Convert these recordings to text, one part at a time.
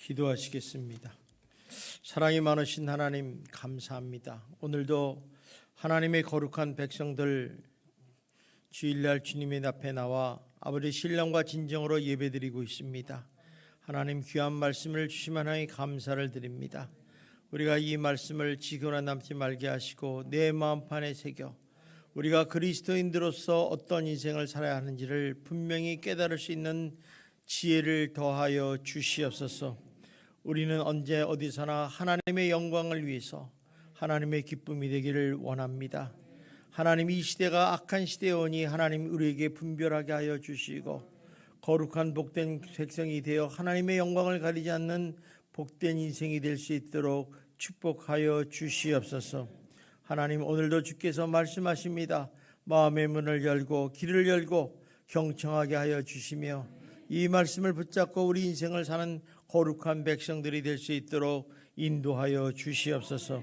기도하시겠습니다. 사랑이 많으신 하나님 감사합니다. 오늘도 하나님의 거룩한 백성들 주일날 주님의 앞에 나와 아버지 신령과 진정으로 예배드리고 있습니다. 하나님 귀한 말씀을 주심 하나님 감사를 드립니다. 우리가 이 말씀을 지거나 남지 말게 하시고 내 마음판에 새겨 우리가 그리스도인들로서 어떤 인생을 살아야 하는지를 분명히 깨달을 수 있는 지혜를 더하여 주시옵소서. 우리는 언제 어디서나 하나님의 영광을 위해서 하나님의 기쁨이 되기를 원합니다. 하나님 이 시대가 악한 시대오니 하나님 우리에게 분별하게 하여 주시고 거룩한 복된 백성이 되어 하나님의 영광을 가리지 않는 복된 인생이 될 수 있도록 축복하여 주시옵소서. 하나님 오늘도 주께서 말씀하십니다. 마음의 문을 열고 길을 열고 경청하게 하여 주시며 이 말씀을 붙잡고 우리 인생을 사는 거룩한 백성들이 될 수 있도록 인도하여 주시옵소서.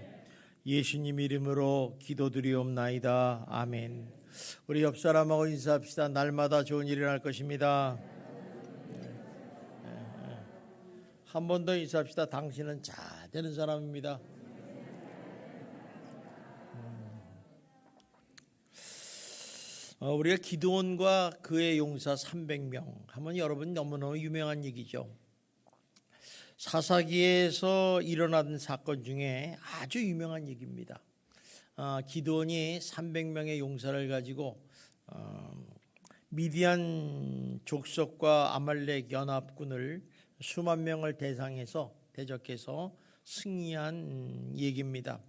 예수님 이름으로 기도드리옵나이다. 아멘. 우리 옆 사람하고 인사합시다. 날마다 좋은 일이 날 것입니다. 한 번 더 인사합시다. 당신은 잘 되는 사람입니다. 우리가 기드온과 그의 용사 300명 하면 여러분 너무너무 유명한 얘기죠. 사사기에서 일어난 사건 중에 아주 유명한 얘기입니다. 기드온이 300명의 용사를 가지고 미디안 족속과 아말렉 연합군을 수만 명을 대적해서 승리한 얘기입니다.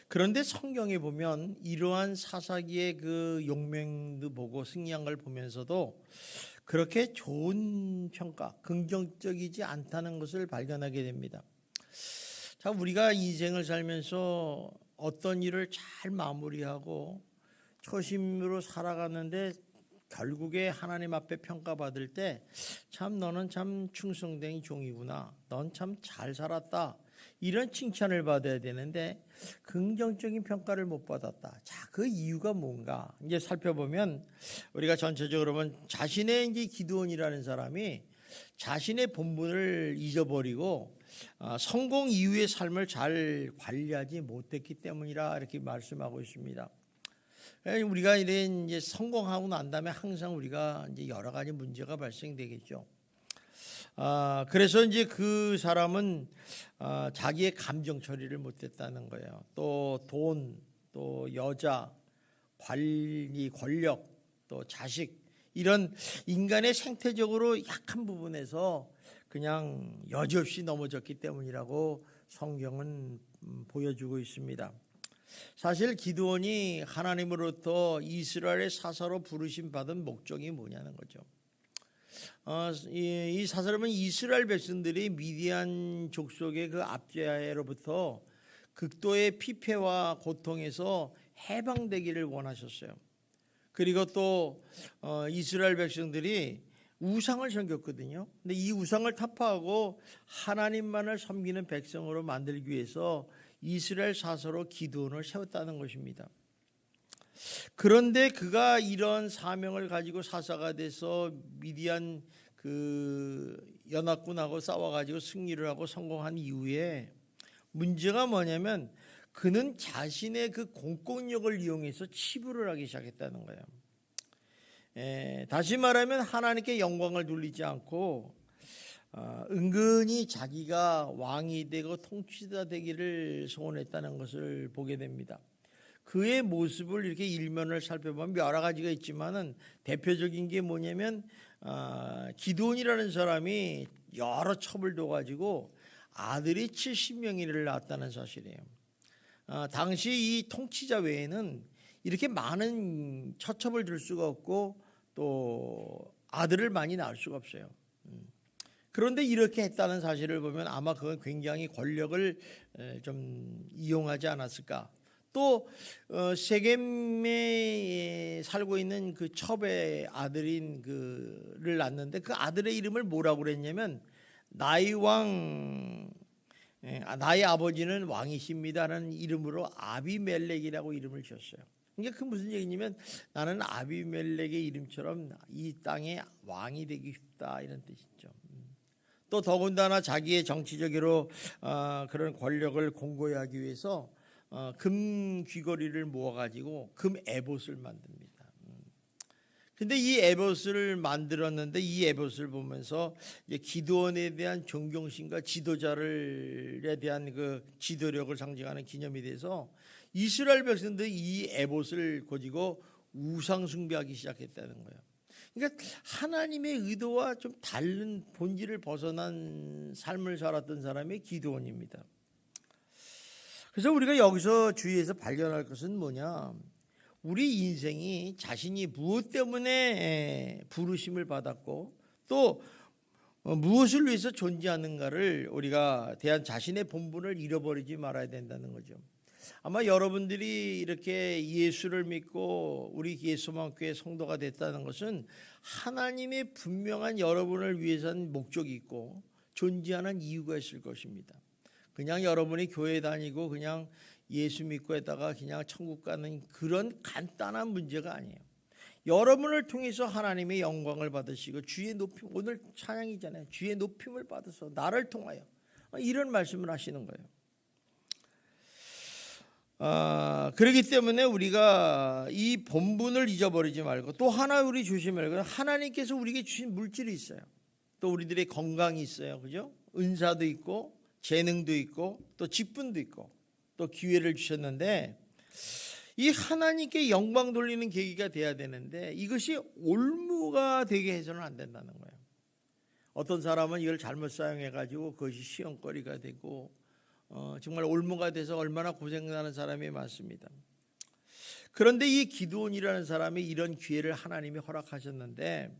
그런데 성경에 보면 이러한 사사기의 그 용맹도 보고 승리한 걸 보면서도 그렇게 좋은 평가, 긍정적이지 않다는 것을 발견하게 됩니다. 자, 우리가 인생을 살면서 어떤 일을 잘 마무리하고 초심으로 살아가는데 결국에 하나님 앞에 평가받을 때 참 너는 참 충성된 종이구나. 넌 참 잘 살았다. 이런 칭찬을 받아야 되는데 긍정적인 평가를 못 받았다. 자, 그 이유가 뭔가? 이제 살펴보면 우리가 전체적으로 보면 자신의 이제 기드온이라는 사람이 자신의 본분을 잊어버리고 성공 이후의 삶을 잘 관리하지 못했기 때문이라 이렇게 말씀하고 있습니다. 우리가 이제 성공하고 난 다음에 항상 우리가 이제 여러 가지 문제가 발생되겠죠. 그래서 이제 그 사람은 자기의 감정 처리를 못했다는 거예요. 또 돈, 또 여자, 관리, 권력, 또 자식 이런 인간의 생태적으로 약한 부분에서 그냥 여지없이 넘어졌기 때문이라고 성경은 보여주고 있습니다. 사실 기드온이 하나님으로부터 이스라엘의 사사로 부르심 받은 목적이 뭐냐는 거죠. 이 사사로는 이스라엘 백성들이 미디안 족속의 그 압제하에로부터 극도의 피폐와 고통에서 해방되기를 원하셨어요. 그리고 또 이스라엘 백성들이 우상을 섬겼거든요. 근데 이 우상을 타파하고 하나님만을 섬기는 백성으로 만들기 위해서 이스라엘 사사로 기드온을 세웠다는 것입니다. 그런데 그가 이런 사명을 가지고 사사가 돼서 미디안 그 연합군하고 싸워가지고 승리를 하고 성공한 이후에 문제가 뭐냐면 그는 자신의 그 공권력을 이용해서 치부를 하기 시작했다는 거예요. 다시 말하면 하나님께 영광을 돌리지 않고 은근히 자기가 왕이 되고 통치자 되기를 소원했다는 것을 보게 됩니다. 그의 모습을 이렇게 일면을 살펴보면 여러 가지가 있지만은 대표적인 게 뭐냐면 기드온이라는 사람이 여러 첩을 둬가지고 아들이 70명이를 낳았다는 사실이에요. 당시 이 통치자 외에는 이렇게 많은 처첩을 둘 수가 없고 또 아들을 많이 낳을 수가 없어요. 그런데 이렇게 했다는 사실을 보면 아마 그건 굉장히 권력을 좀 이용하지 않았을까. 또 세겜에 살고 있는 그 첩의 아들인 그를 낳는데 그 아들의 이름을 뭐라고 그랬냐면 나의 아버지는 왕이십니다라는 이름으로 아비멜렉이라고 이름을 지었어요. 그러니까 그 무슨 얘기냐면 나는 아비멜렉의 이름처럼 이 땅의 왕이 되기 싶다 이런 뜻이죠. 또 더군다나 자기의 정치적으로 그런 권력을 공고히 하기 위해서 금 귀걸이를 모아가지고 금 에봇을 만듭니다. 근데 이 에봇을 만들었는데 이 에봇을 보면서 이제 기드온에 대한 존경심과 지도자를에 대한 그 지도력을 상징하는 기념이 돼서 이스라엘 백성들이 이 에봇을 가지고 우상 숭배하기 시작했다는 거예요. 그러니까 하나님의 의도와 좀 다른 본질을 벗어난 삶을 살았던 사람이 기드온입니다. 그래서 우리가 여기서 주위에서 발견할 것은 뭐냐? 우리 인생이 자신이 무엇 때문에 부르심을 받았고 또 무엇을 위해서 존재하는가를 우리가 대한 자신의 본분을 잃어버리지 말아야 된다는 거죠. 아마 여러분들이 이렇게 예수를 믿고 우리 예수만교회 성도가 됐다는 것은 하나님의 분명한 여러분을 위해서는 목적이 있고 존재하는 이유가 있을 것입니다. 그냥 여러분이 교회 다니고 그냥 예수 믿고 했다가 그냥 천국 가는 그런 간단한 문제가 아니에요. 여러분을 통해서 하나님의 영광을 받으시고 주의 높임, 오늘 찬양이잖아요. 주의 높임을 받아서 나를 통하여 이런 말씀을 하시는 거예요. 그렇기 때문에 우리가 이 본분을 잊어버리지 말고 또 하나 우리 조심해야 해요. 하나님께서 우리에게 주신 물질이 있어요. 또 우리들의 건강이 있어요. 그죠? 은사도 있고 재능도 있고 또 직분도 있고 또 기회를 주셨는데 이 하나님께 영광 돌리는 계기가 돼야 되는데 이것이 올무가 되게 해서는 안 된다는 거예요. 어떤 사람은 이걸 잘못 사용해가지고 그것이 시험거리가 되고 정말 올무가 돼서 얼마나 고생하는 사람이 많습니다. 그런데 이 기드온이라는 사람이 이런 기회를 하나님이 허락하셨는데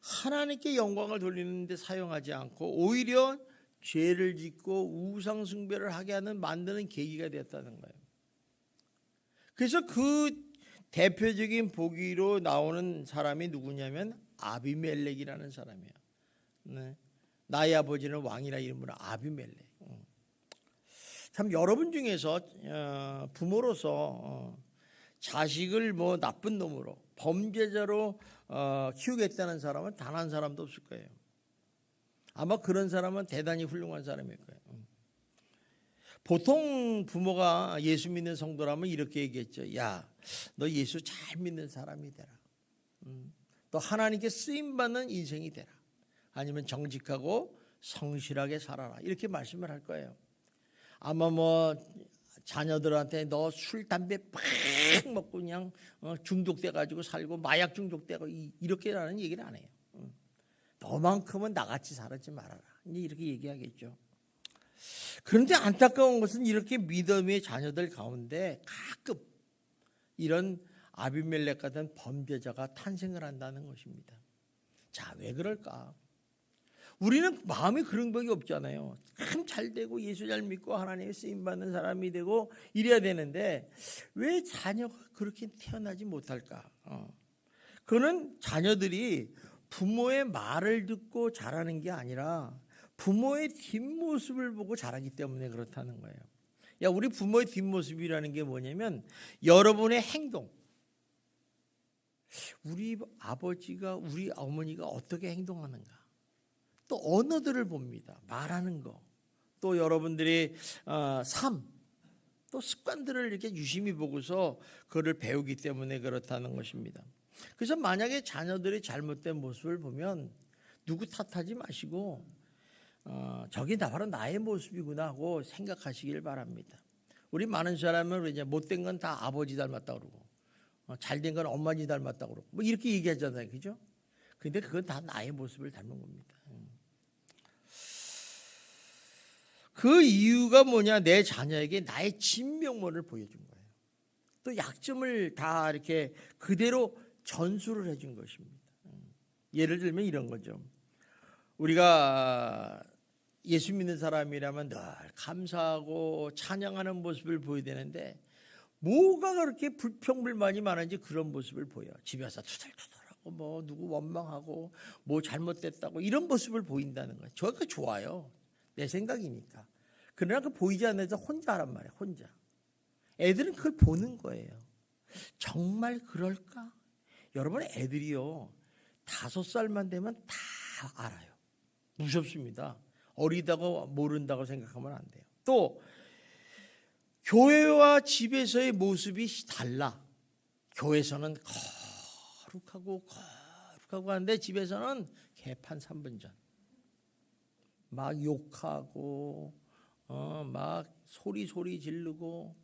하나님께 영광을 돌리는 데 사용하지 않고 오히려 죄를 짓고 우상 숭배를 하게 하는 만드는 계기가 되었다는 거예요. 그래서 그 대표적인 보기로 나오는 사람이 누구냐면 아비멜렉이라는 사람이에요. 네. 나의 아버지는 왕이라 이름으로 아비멜렉. 참 여러분 중에서 부모로서 자식을 뭐 나쁜 놈으로 범죄자로 키우겠다는 사람은 단 한 사람도 없을 거예요. 아마 그런 사람은 대단히 훌륭한 사람일 거예요. 보통 부모가 예수 믿는 성도라면 이렇게 얘기했죠. 야, 너 예수 잘 믿는 사람이 되라. 또 하나님께 쓰임받는 인생이 되라. 아니면 정직하고 성실하게 살아라. 이렇게 말씀을 할 거예요. 아마 뭐 자녀들한테 너 술, 담배 팍 먹고 그냥 중독돼가지고 살고 마약 중독되고 이렇게라는 얘기를 안 해요. 너만큼은 나같이 살지 말아라. 이렇게 얘기하겠죠. 그런데 안타까운 것은 이렇게 믿음의 자녀들 가운데 가끔 이런 아비멜렉 같은 범죄자가 탄생을 한다는 것입니다. 자, 왜 그럴까? 우리는 마음이 그런 밖에 없잖아요. 참 잘 되고 예수 잘 믿고 하나님의 쓰임받는 사람이 되고 이래야 되는데 왜 자녀가 그렇게 태어나지 못할까? 그거는 자녀들이 부모의 말을 듣고 자라는 게 아니라 부모의 뒷모습을 보고 자라기 때문에 그렇다는 거예요. 야, 우리 부모의 뒷모습이라는 게 뭐냐면 여러분의 행동. 우리 아버지가 우리 어머니가 어떻게 행동하는가. 또 언어들을 봅니다. 말하는 거. 또 여러분들의 삶. 또 습관들을 이렇게 유심히 보고서 그거를 배우기 때문에 그렇다는 것입니다. 그래서 만약에 자녀들의 잘못된 모습을 보면 누구 탓하지 마시고 저게 바로 나의 모습이구나 하고 생각하시길 바랍니다. 우리 많은 사람은 이제 못된 건 다 아버지 닮았다 그러고 잘된 건 엄마니 닮았다 그러고 뭐 이렇게 얘기하잖아요. 그죠? 근데 그건 다 나의 모습을 닮은 겁니다. 그 이유가 뭐냐? 내 자녀에게 나의 진면모를 보여준 거예요. 또 약점을 다 이렇게 그대로 전수를 해준 것입니다. 예를 들면 이런 거죠. 우리가 예수 믿는 사람이라면 늘 감사하고 찬양하는 모습을 보여야 되는데 뭐가 그렇게 불평불만이 많은지 그런 모습을 보여. 집에 와서 투덜투덜하고 뭐 누구 원망하고 뭐 잘못됐다고 이런 모습을 보인다는 거예요. 저거 좋아요. 내 생각이니까. 그러나 그 보이지 않는 데서 혼자 하란 말이에요. 혼자. 애들은 그걸 보는 거예요. 정말 그럴까? 여러분 애들이요 5살만 되면 다 알아요. 무섭습니다. 어리다고 모른다고 생각하면 안 돼요. 또 교회와 집에서의 모습이 달라. 교회에서는 거룩하고 하는데 집에서는 개판 3분전. 막 욕하고 막 소리 지르고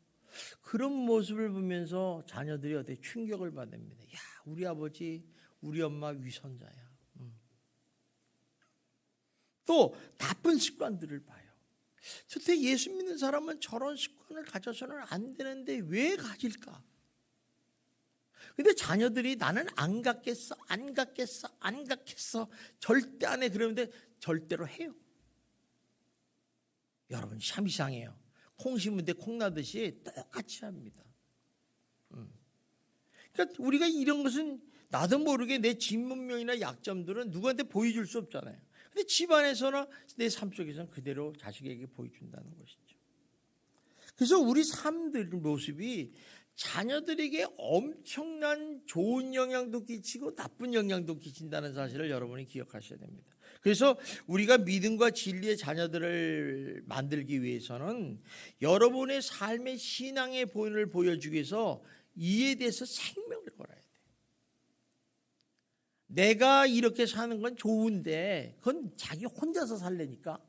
그런 모습을 보면서 자녀들이 어떻게 충격을 받습니다. 야, 우리 아버지, 우리 엄마 위선자야. 또 나쁜 습관들을 봐요. 저때 예수 믿는 사람은 저런 습관을 가져서는 안 되는데 왜 가질까? 근데 자녀들이 나는 안 갖겠어, 절대 안 해. 그러는데 절대로 해요. 여러분 참 이상해요. 콩 심은데 콩 나듯이 똑같이 합니다. 그러니까 우리가 이런 것은 나도 모르게 내 진문명이나 약점들은 누구한테 보여줄 수 없잖아요. 근데 집안에서나 내 삶 속에서는 그대로 자식에게 보여준다는 것이죠. 그래서 우리 삶들 모습이 자녀들에게 엄청난 좋은 영향도 끼치고 나쁜 영향도 끼친다는 사실을 여러분이 기억하셔야 됩니다. 그래서 우리가 믿음과 진리의 자녀들을 만들기 위해서는 여러분의 삶의 신앙의 본을 보여주기 위해서 이에 대해서 생명을 걸어야 돼요. 내가 이렇게 사는 건 좋은데 그건 자기 혼자서 살래니까.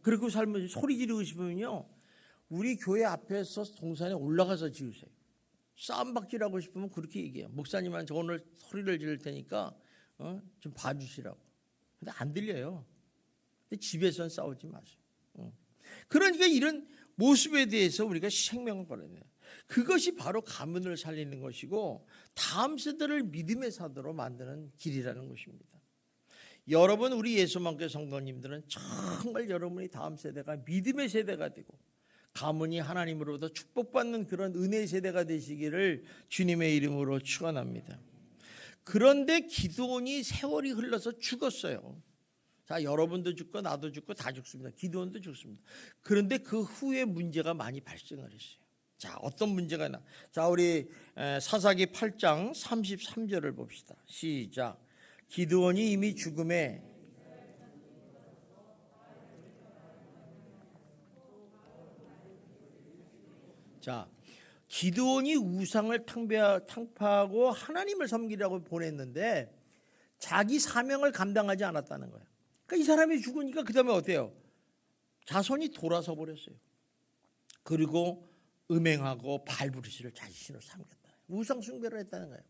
그리고 살면 소리 지르고 싶으면요, 우리 교회 앞에서 동산에 올라가서 지으세요. 싸움박질하고 싶으면 그렇게 얘기해요. 목사님은 저 오늘 소리를 지를 테니까 좀 봐주시라고. 근데 안 들려요. 근데 집에서는 싸우지 마세요. 그러니까 이런 모습에 대해서 우리가 생명을 걸어야 돼요. 그것이 바로 가문을 살리는 것이고 다음 세대를 믿음의 사도로 만드는 길이라는 것입니다. 여러분, 우리 예수만교 성도님들은 정말 여러분이 다음 세대가 믿음의 세대가 되고 가문이 하나님으로부터 축복받는 그런 은혜의 세대가 되시기를 주님의 이름으로 축원합니다. 그런데 기드온이 세월이 흘러서 죽었어요. 자, 여러분도 죽고 나도 죽고 다 죽습니다. 기드온도 죽습니다. 그런데 그 후에 문제가 많이 발생을 했어요. 자, 어떤 문제가 있나? 자, 우리 사사기 8장 33절을 봅시다. 시작. 기드온이 이미 죽음에 자, 기드온이 우상을 탕폐하고 하나님을 섬기라고 보냈는데 자기 사명을 감당하지 않았다는 거예요. 그러니까 이 사람이 죽으니까 그 다음에 어때요? 자손이 돌아서 버렸어요. 그리고 음행하고 발부르시를 자신으로 삼겼다. 우상 숭배를 했다는 거예요.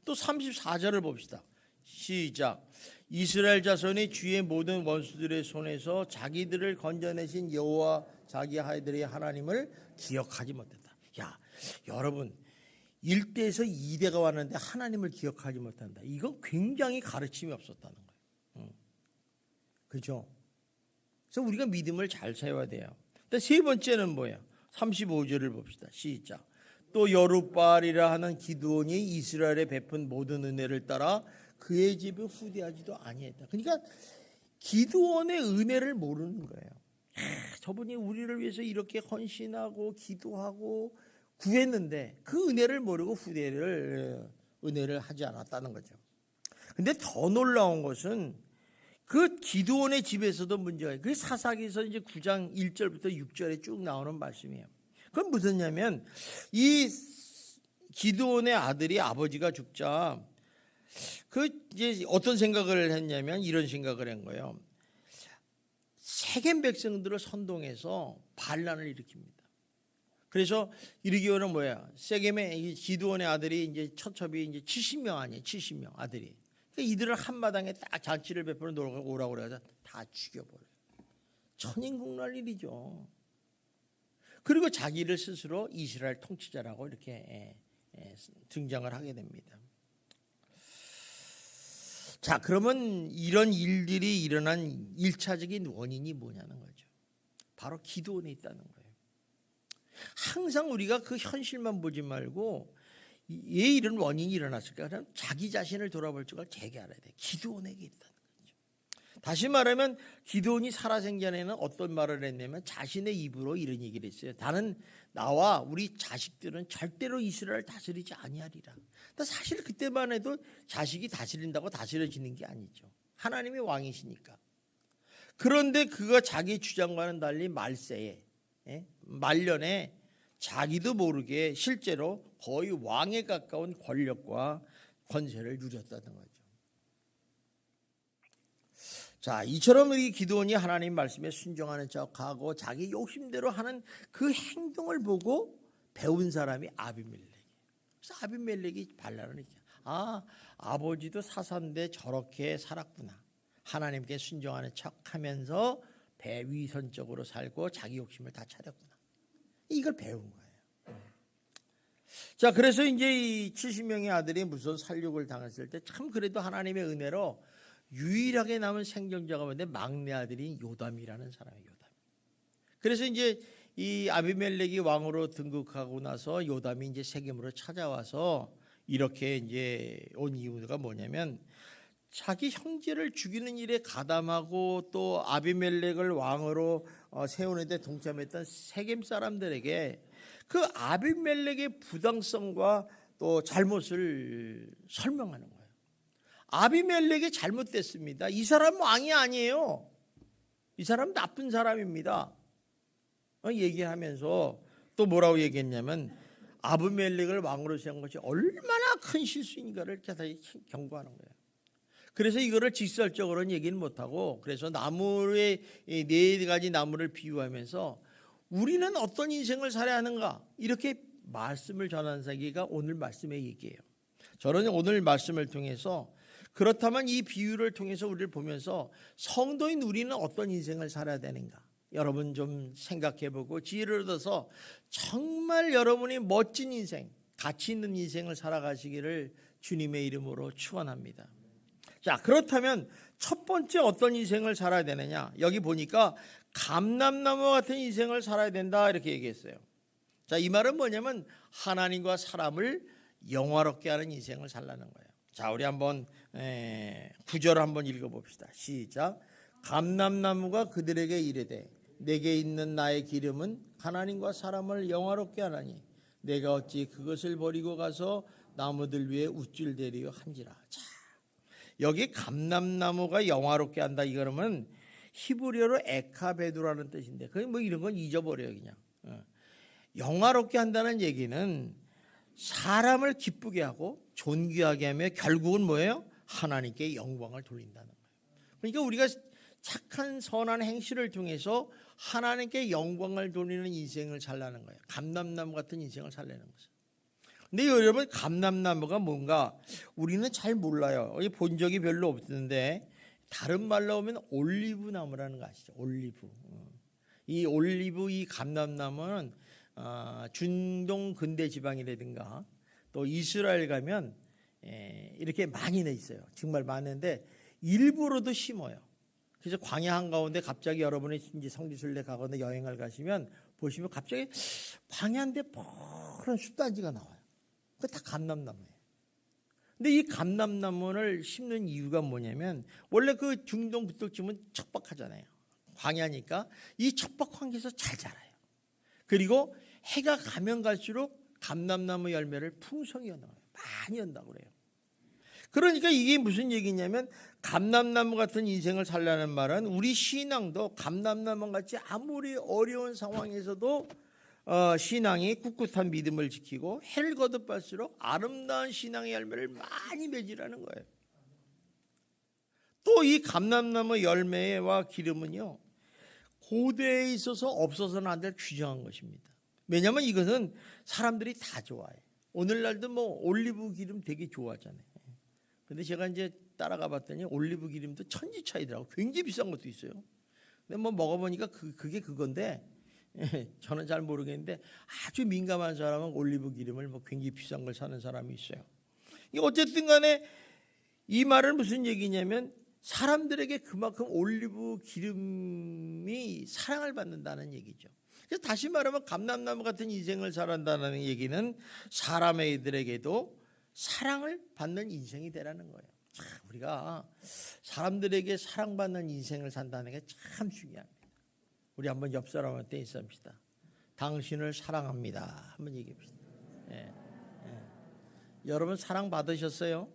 또 34절을 봅시다. 시작. 이스라엘 자손이 주의 모든 원수들의 손에서 자기들을 건져내신 여호와 자기 아이들의 하나님을 기억하지 못했다. 야, 여러분 1대에서 2대가 왔는데 하나님을 기억하지 못한다. 이건 굉장히 가르침이 없었다는 거예요. 그렇죠? 그래서 우리가 믿음을 잘 세워야 돼요. 세 번째는 뭐예요? 35절을 봅시다. 시작. 또 여룻바알이라 하는 기드온이 이스라엘에 베푼 모든 은혜를 따라 그의 집을 후대하지도 아니했다. 그러니까 기드온의 은혜를 모르는 거예요. 저분이 우리를 위해서 이렇게 헌신하고 기도하고 구했는데 그 은혜를 모르고 은혜를 하지 않았다는 거죠. 근데 더 놀라운 것은 그 기드온의 집에서도 문제가 있어요. 그게 사사기에서 이제 9장 1절부터 6절에 쭉 나오는 말씀이에요. 그건 무슨냐면 이 기드온의 아들이 아버지가 죽자 이제 어떤 생각을 했냐면 이런 생각을 한 거예요. 세겜 백성들을 선동해서 반란을 일으킵니다. 그래서 이르기로는 뭐야? 세겜의 기드온의 아들이 이제 처첩이 이제 70명 아니에요. 70명 아들이. 그러니까 이들을 한마당에 딱 잔치를 베풀어 오라고 그래서 다 죽여버려요. 천인국날 일이죠. 그리고 자기를 스스로 이스라엘 통치자라고 이렇게 등장을 하게 됩니다. 자, 그러면 이런 일들이 일어난 1차적인 원인이 뭐냐는 거죠. 바로 기드온에 있다는 거예요. 항상 우리가 그 현실만 보지 말고 왜 이런 원인이 일어났을까? 그럼 자기 자신을 돌아볼 줄 제게 알아야 돼요. 기드온에게 있다는 거죠. 다시 말하면 기드온이 살아생전에는 어떤 말을 했냐면 자신의 입으로 이런 얘기를 했어요. 나와 우리 자식들은 절대로 이스라엘을 다스리지 아니하리라. 근데 사실 그때만 해도 자식이 다스린다고 다스려지는 게 아니죠. 하나님이 왕이시니까. 그런데 그가 자기 주장과는 달리 말세에, 말년에 자기도 모르게 실제로 거의 왕에 가까운 권력과 권세를 누렸다는 거죠. 자, 이처럼 이 기드온이 하나님 말씀에 순종하는 척하고 자기 욕심대로 하는 그 행동을 보고 배운 사람이 아비멜렉. 그래서 아비멜렉이 반란을 일으켜. 아버지도 사사인데 저렇게 살았구나. 하나님께 순종하는 척하면서 배위선적으로 살고 자기 욕심을 다 차렸구나. 이걸 배운 거예요. 자, 그래서 이제 이 70명의 아들이 무슨 살육을 당했을 때 참 그래도 하나님의 은혜로 유일하게 남은 생존자가 뭔데 막내 아들인 요담이라는 사람이에요. 요담. 그래서 이제 이 아비멜렉이 왕으로 등극하고 나서 요담이 이제 세겜으로 찾아와서 이렇게 이제 온 이유가 뭐냐면 자기 형제를 죽이는 일에 가담하고 또 아비멜렉을 왕으로 세우는 데 동참했던 세겜 사람들에게 그 아비멜렉의 부당성과 또 잘못을 설명하는 거예요. 아비멜렉이 잘못됐습니다. 이 사람 왕이 아니에요. 이 사람 나쁜 사람입니다. 얘기하면서 또 뭐라고 얘기했냐면 아비멜렉을 왕으로 세운 것이 얼마나 큰 실수인가를 자세히 경고하는 거예요. 그래서 이거를 직설적으로는 얘기는 못하고 그래서 나무의 4가지 나무를 비유하면서 우리는 어떤 인생을 살아야 하는가 이렇게 말씀을 전하는 사기가 오늘 말씀의 얘기예요. 저는 오늘 말씀을 통해서 그렇다면 이 비유를 통해서 우리를 보면서 성도인 우리는 어떤 인생을 살아야 되는가 여러분 좀 생각해보고 지혜를 얻어서 정말 여러분이 멋진 인생 가치 있는 인생을 살아가시기를 주님의 이름으로 축원합니다. 자, 그렇다면 첫 번째 어떤 인생을 살아야 되느냐? 여기 보니까 감람나무 같은 인생을 살아야 된다 이렇게 얘기했어요. 자, 이 말은 뭐냐면 하나님과 사람을 영화롭게 하는 인생을 살라는 거예요. 자, 우리 한번 9절 한번 읽어봅시다. 시작. 감람나무가 그들에게 이르되 내게 있는 나의 기름은 하나님과 사람을 영화롭게 하나니 내가 어찌 그것을 버리고 가서 나무들 위에 우쭐대리요 한지라. 자, 여기 감람나무가 영화롭게 한다 이거는 히브리어로 에카베두라는 뜻인데 그냥 뭐 이런 건 잊어버려요 그냥. 영화롭게 한다는 얘기는 사람을 기쁘게 하고 존귀하게 하며 결국은 뭐예요? 하나님께 영광을 돌린다는 거예요. 그러니까 우리가 착한 선한 행실을 통해서 하나님께 영광을 돌리는 인생을 살라는 거예요. 감람나무 같은 인생을 살라는 거죠. 근데 여러분 감람나무가 뭔가 우리는 잘 몰라요. 본 적이 별로 없는데 다른 말로 하면 올리브 나무라는 거 아시죠? 올리브. 이 올리브 이 감람나무는 중동 근대 지방이라든가 또 이스라엘 가면 이렇게 많이 내 있어요. 정말 많은데 일부러도 심어요. 그래서 광야 한가운데 갑자기 여러분이 이제 성지순례 가거나 여행을 가시면 보시면 갑자기 광야인데 푸른 숲단지가 나와요. 그게 다 감람나무예요. 근데 이 감람나무를 심는 이유가 뭐냐면 원래 그 중동 그쪽쯤은 척박하잖아요. 광야니까 이 척박 환경에서 잘 자라요. 그리고 해가 가면 갈수록 감람나무 열매를 풍성히 연다고 해요. 많이 연다고 그래요. 그러니까 이게 무슨 얘기냐면 감람나무 같은 인생을 살라는 말은 우리 신앙도 감람나무 같이 아무리 어려운 상황에서도 신앙이 꿋꿋한 믿음을 지키고 해를 거듭할수록 아름다운 신앙의 열매를 많이 맺으라는 거예요. 또 이 감람나무 열매와 기름은요 고대에 있어서 없어서는 안 될 귀중한 것입니다. 왜냐하면 이것은 사람들이 다 좋아해요. 오늘날도 뭐 올리브 기름 되게 좋아하잖아요. 근데 제가 이제 따라가 봤더니 올리브 기름도 천지 차이더라고. 굉장히 비싼 것도 있어요. 근데 뭐 먹어보니까 그게 그건데 저는 잘 모르겠는데 아주 민감한 사람은 올리브 기름을 뭐 굉장히 비싼 걸 사는 사람이 있어요. 어쨌든 간에 이 말은 무슨 얘기냐면 사람들에게 그만큼 올리브 기름이 사랑을 받는다는 얘기죠. 그래서 다시 말하면 감람나무 같은 인생을 살아간다는 얘기는 사람들에게도 사랑을 받는 인생이 되라는 거예요. 참 우리가 사람들에게 사랑받는 인생을 산다는 게 참 중요합니다. 우리 한번 옆 사람한테 인사합시다. 당신을 사랑합니다. 한번 얘기합시다. 여러분 사랑 받으셨어요?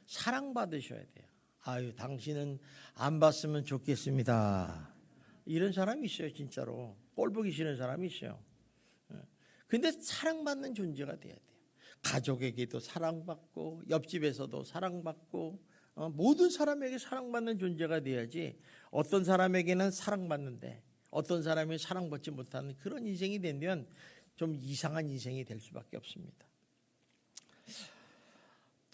사랑 받으셔야 돼요. 아유, 당신은 안 봤으면 좋겠습니다. 이런 사람이 있어요, 진짜로. 꼴 보기 싫은 사람이 있어요. 근데 사랑받는 존재가 돼야 돼요. 가족에게도 사랑받고 옆집에서도 사랑받고 모든 사람에게 사랑받는 존재가 돼야지 어떤 사람에게는 사랑받는데 어떤 사람이 사랑받지 못하는 그런 인생이 되면 좀 이상한 인생이 될 수밖에 없습니다.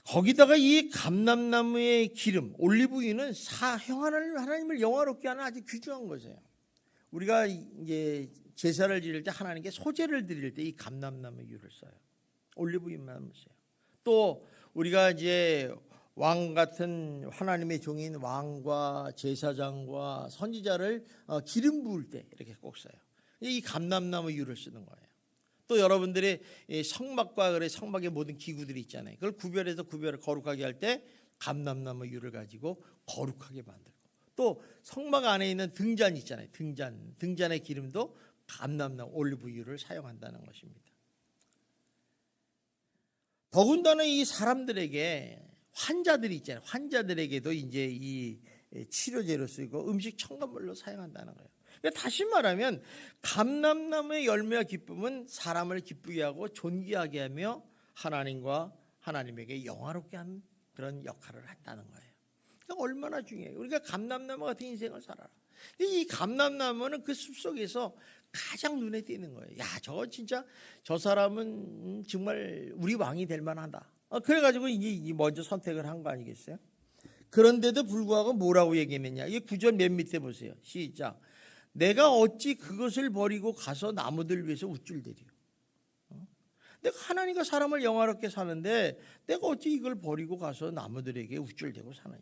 거기다가 이 감람나무의 기름, 올리브유는 하나님을 영화롭게 하는 아주 귀중한 것이에요. 우리가 이제 제사를 지낼 때 하나님께 소제를 드릴 때 이 감람나무유를 써요. 올리브유만 써요. 또 우리가 이제 왕 같은 하나님의 종인 왕과 제사장과 선지자를 기름 부을 때 이렇게 꼭 써요. 이 감람나무유를 쓰는 거예요. 또 여러분들의 성막과 성막의 모든 기구들이 있잖아요. 그걸 구별을 거룩하게 할 때 감람나무유를 가지고 거룩하게 만들고, 또 성막 안에 있는 등잔 있잖아요. 등잔의 기름도 감람나무 올리브유를 사용한다는 것입니다. 더군다나 이 사람들에게 환자들이 있잖아요. 환자들에게도 이제 이 치료제로 쓰이고 음식 첨가물로 사용한다는 거예요. 그러니까 다시 말하면 감람나무의 열매와 기쁨은 사람을 기쁘게 하고 존귀하게 하며 하나님과 하나님에게 영화롭게 하는 그런 역할을 한다는 거예요. 그러니까 얼마나 중요해요. 우리가 감람나무 같은 인생을 살아라. 이 감람나무는 그 숲속에서 가장 눈에 띄는 거예요. 야, 진짜 저 사람은 정말 우리 왕이 될 만하다. 그래가지고 이제 먼저 선택을 한 거 아니겠어요? 그런데도 불구하고 뭐라고 얘기했느냐? 이 9절 맨 밑에 보세요. 시작. 내가 어찌 그것을 버리고 가서 나무들 위해서 우쭐대리요. 내가 하나님과 사람을 영화롭게 사는데 내가 어찌 이걸 버리고 가서 나무들에게 우쭐대고 사느냐?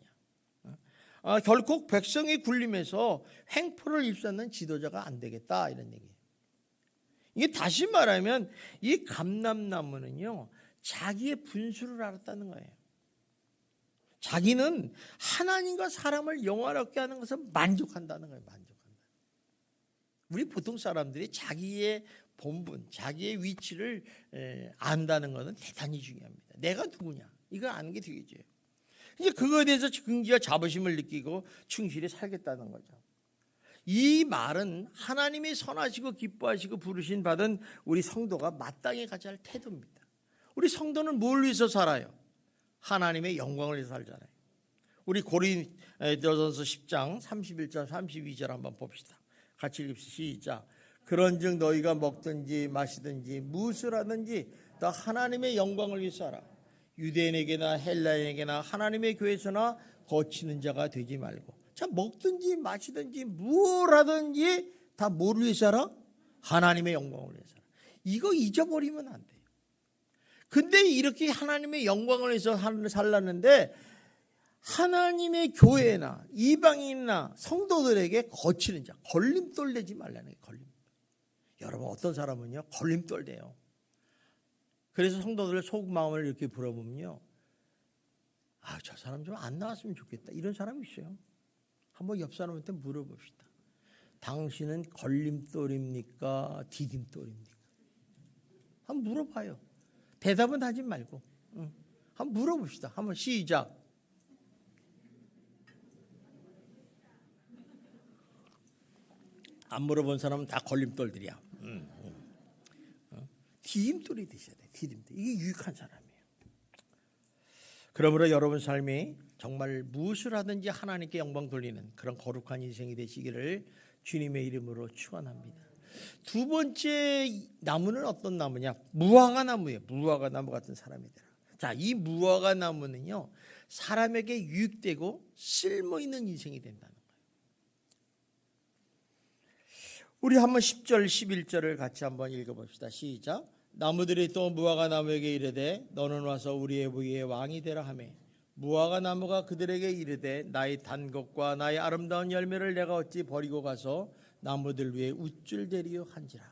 결국 백성의 굴림에서 횡포를 입사는 지도자가 안 되겠다, 이런 얘기예요. 이게 다시 말하면 이 감람나무는요, 자기의 분수를 알았다는 거예요. 자기는 하나님과 사람을 영화롭게 하는 것을 만족한다는 거예요. 우리 보통 사람들이 자기의 본분, 자기의 위치를 안다는 것은 대단히 중요합니다. 내가 누구냐, 이걸 아는 게 되게 중요해요. 이제 그거에 대해서 긍지와 자부심을 느끼고 충실히 살겠다는 거죠. 이 말은 하나님이 선하시고 기뻐하시고 부르신 받은 우리 성도가 마땅히 가져야 할 태도입니다. 우리 성도는 뭘 위해서 살아요? 하나님의 영광을 위해서 살잖아요. 우리 고린도전서 10장 31절 32절 한번 봅시다. 같이 읽읍시다. 시작. 그런즉 너희가 먹든지 마시든지 무엇을 하든지 다 하나님의 영광을 위해서 하라. 유대인에게나 헬라인에게나 하나님의 교회에서나 거치는 자가 되지 말고. 자, 먹든지 마시든지 뭘 하든지 다 뭐를 위해서 하라? 하나님의 영광을 위해서 하라. 이거 잊어버리면 안 돼요. 근데 이렇게 하나님의 영광을 위해서 살랐는데 하나님의 교회나 이방인이나 성도들에게 거치는 자, 걸림돌 내지 말라는 거예요. 걸림돌. 여러분, 어떤 사람은요 걸림돌 돼요. 그래서 성도들의 속마음을 이렇게 물어보면요, 저 사람 좀 안 나왔으면 좋겠다, 이런 사람이 있어요. 한번 옆 사람한테 물어봅시다. 당신은 걸림돌입니까, 디딤돌입니까? 한번 물어봐요. 대답은 하지 말고 한번 물어봅시다. 한번 시작. 안 물어본 사람은 다 걸림돌들이야. 디딤돌이 되셔야 돼. 디딤돌. 이게 유익한 사람이에요. 그러므로 여러분 삶이 정말 무엇을 하든지 하나님께 영광 돌리는 그런 거룩한 인생이 되시기를 주님의 이름으로 축원합니다. 두 번째 나무는 어떤 나무냐? 무화과 나무예요. 무화과 나무 같은 사람이 되라. 자, 이 무화과 나무는요, 사람에게 유익되고 쓸모 있는 인생이 된다는 거예요. 우리 한번 10절 11절을 같이 한번 읽어봅시다. 시작. 나무들이 또 무화과 나무에게 이르되 너는 와서 우리의 부위의 왕이 되라 하며 무화과 나무가 그들에게 이르되 나의 단 것과 나의 아름다운 열매를 내가 어찌 버리고 가서 나무들 위에 우쭐대리요 한지라.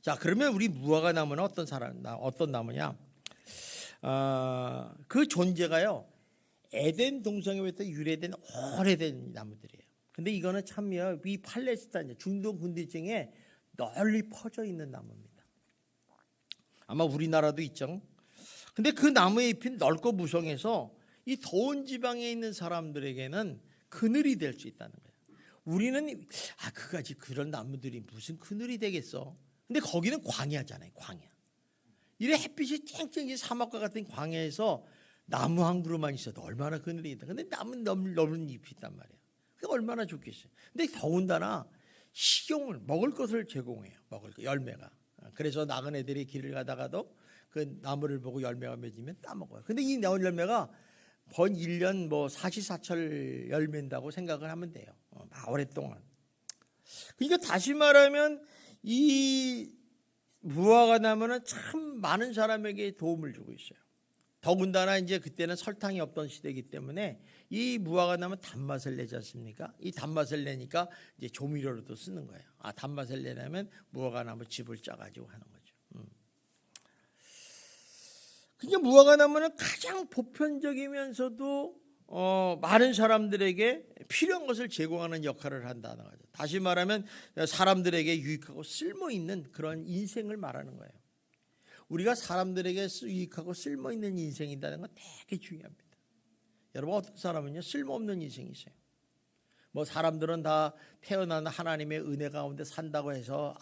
자, 그러면 우리 무화과 나무는 어떤 나무냐? 그 존재가요, 에덴 동성애부터 유래된 오래된 나무들이에요. 근데 이거는 참요, 이 팔레스타인 중동 군대층에 널리 퍼져 있는 나무입니다. 아마 우리나라도 있죠. 근데 그 나무의 잎이 넓고 무성해서 이 더운 지방에 있는 사람들에게는 그늘이 될 수 있다는 거예요. 우리는 그까지 그런 나무들이 무슨 그늘이 되겠어. 근데 거기는 광야잖아요. 광야. 이래 햇빛이 쨍쨍이 사막과 같은 광야에서 나무 한 그루만 있어도 얼마나 그늘이 있다. 근데 나무는 넓은 잎이 있단 말이에요. 그게 얼마나 좋겠어요. 근데 더군다나 식용을 먹을 것을 제공해요. 먹을 거 열매가. 그래서 나그네들이 길을 가다가도 그 나무를 보고 열매가 맺으면 따먹어요. 근데 이 열매가 번 1년 뭐 사시사철 열매인다고 생각을 하면 돼요. 오랫동안. 그러니까 다시 말하면 이 무화과 나무는 참 많은 사람에게 도움을 주고 있어요. 더군다나 이제 그때는 설탕이 없던 시대이기 때문에 이 무화과 나무는 단맛을 내지 않습니까? 이 단맛을 내니까 이제 조미료로도 쓰는 거예요. 단맛을 내려면 무화과 나무 즙을 짜가지고 하는 거죠. 그러니까 무화과 나무는 가장 보편적이면서도 많은 사람들에게 필요한 것을 제공하는 역할을 한다는 거죠. 다시 말하면 사람들에게 유익하고 쓸모있는 그런 인생을 말하는 거예요. 우리가 사람들에게 유익하고 쓸모있는 인생이라는 건 되게 중요합니다. 여러분, 어떤 사람은요 쓸모없는 인생이 있어요. 뭐 사람들은 다 태어나는 하나님의 은혜 가운데 산다고 해서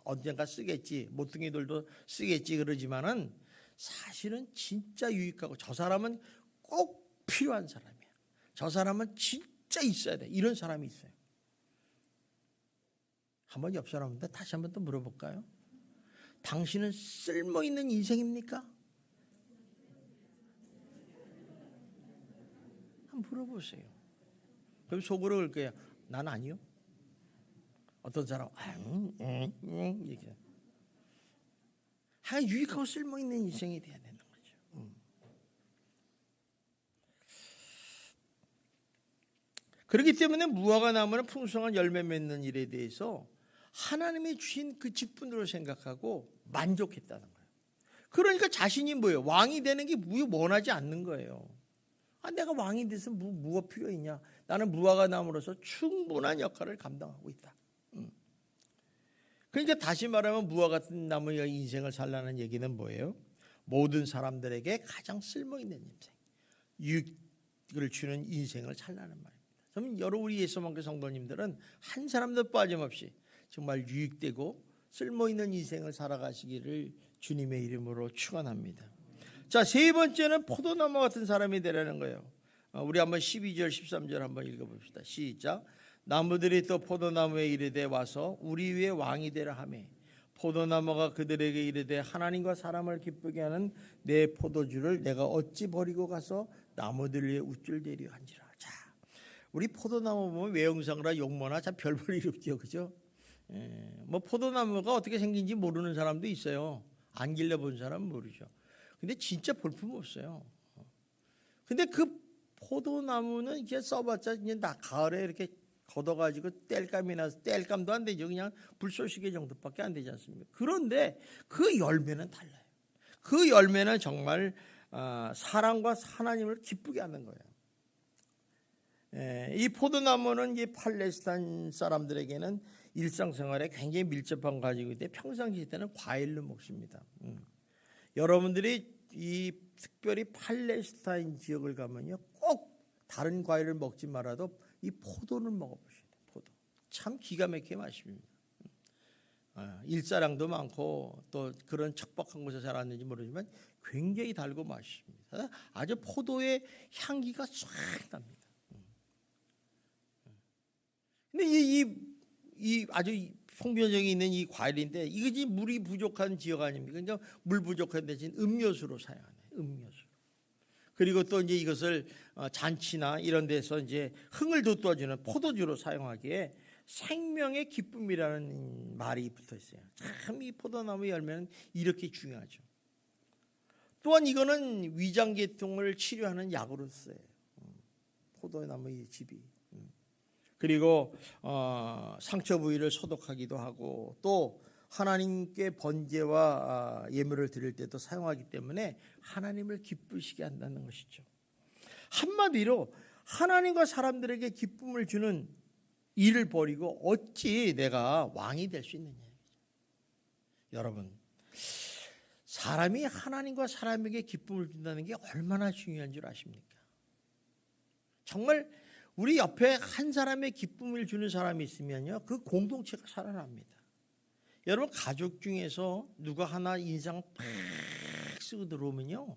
언젠가 쓰겠지, 모퉁이들도 쓰겠지 그러지만은 사실은 진짜 유익하고 저 사람은 꼭 필요한 사람이야. 저 사람은 진짜 있어야 돼. 이런 사람이 있어요. 한번 옆 사람한테 다시 한번 또 물어볼까요? 당신은 쓸모있는 인생입니까? 한번 물어보세요. 그럼 속으로 그럴 거예요. 난 아니요. 어떤 사람 얘기해. 유익하고 쓸모있는 인생이 돼야 되는 거죠. 그렇기 때문에 무화과 나무는 풍성한 열매 맺는 일에 대해서 하나님이 주신 그 직분으로 생각하고 만족했다는 거예요. 그러니까 자신이 뭐예요? 왕이 되는 게 원하지 않는 거예요. 내가 왕이 돼서 뭐가 필요 있냐? 나는 무화과 나무로서 충분한 역할을 감당하고 있다. 그러니까 다시 말하면 무화과 같은 나무의 인생을 살라는 얘기는 뭐예요? 모든 사람들에게 가장 쓸모있는 인생, 유익을 주는 인생을 살라는 말입니다. 그러면 여러 우리 예수만교 성도님들은 한 사람도 빠짐없이 정말 유익되고 쓸모있는 인생을 살아가시기를 주님의 이름으로 축원합니다. 자, 세 번째는 포도나무 같은 사람이 되라는 거예요. 우리 한번 12절 13절 한번 읽어봅시다. 시작. 나무들이 또 포도나무에 이르되 와서 우리 위에 왕이 되라 하매 포도나무가 그들에게 이르되 하나님과 사람을 기쁘게 하는 내 포도주를 내가 어찌 버리고 가서 나무들 위에 우쭐대려 한지라. 자, 우리 포도나무 보면 외형상이라 용모나 참 별 볼 일 없죠, 그죠? 뭐 포도나무가 어떻게 생긴지 모르는 사람도 있어요. 안 길러본 사람은 모르죠. 근데 진짜 볼품 없어요. 근데 그 포도나무는 이제 써봤자 이제 가을에 이렇게 걷어가지고 땔감이 나서 땔감도 안 되죠. 그냥 불쏘시개 정도밖에 안 되지 않습니까? 그런데 그 열매는 달라요. 그 열매는 정말 사랑과 하나님을 기쁘게 하는 거예요. 이 포도나무는 이 팔레스타인 사람들에게는 일상생활에 굉장히 밀접한 가지고 있는데 평상시 때는 과일로 먹습니다. 여러분들이 이 특별히 팔레스타인 지역을 가면요 꼭 다른 과일을 먹지 말아도 이 포도를 먹어보셔야 돼요. 포도 참 기가 막히게 맛있습니다. 일사량도 많고 또 그런 척박한 곳에 자랐는지 모르지만 굉장히 달고 맛있습니다. 아주 포도의 향기가 싹 납니다. 근데 이 아주 송변정이 있는 이 과일인데 이것이 물이 부족한 지역 아닙니까? 그러니까 물 부족한 대신 음료수로 사용하네. 음료수. 그리고 또 이제 이것을 잔치나 이런 데서 이제 흥을 돋궈주는 포도주로 사용하기에 생명의 기쁨이라는 말이 붙어 있어요. 참 이 포도나무 열매는 이렇게 중요하죠. 또한 이거는 위장계통을 치료하는 약으로 써요. 포도나무의 즙이. 그리고 상처 부위를 소독하기도 하고 또 하나님께 번제와 예물을 드릴 때도 사용하기 때문에 하나님을 기쁘시게 한다는 것이죠. 한마디로 하나님과 사람들에게 기쁨을 주는 일을 버리고 어찌 내가 왕이 될 수 있느냐. 여러분, 사람이 하나님과 사람에게 기쁨을 준다는 게 얼마나 중요한 줄 아십니까? 정말 우리 옆에 한 사람의 기쁨을 주는 사람이 있으면요, 그 공동체가 살아납니다. 여러분, 가족 중에서 누가 하나 인상 팍 쓰고 들어오면요,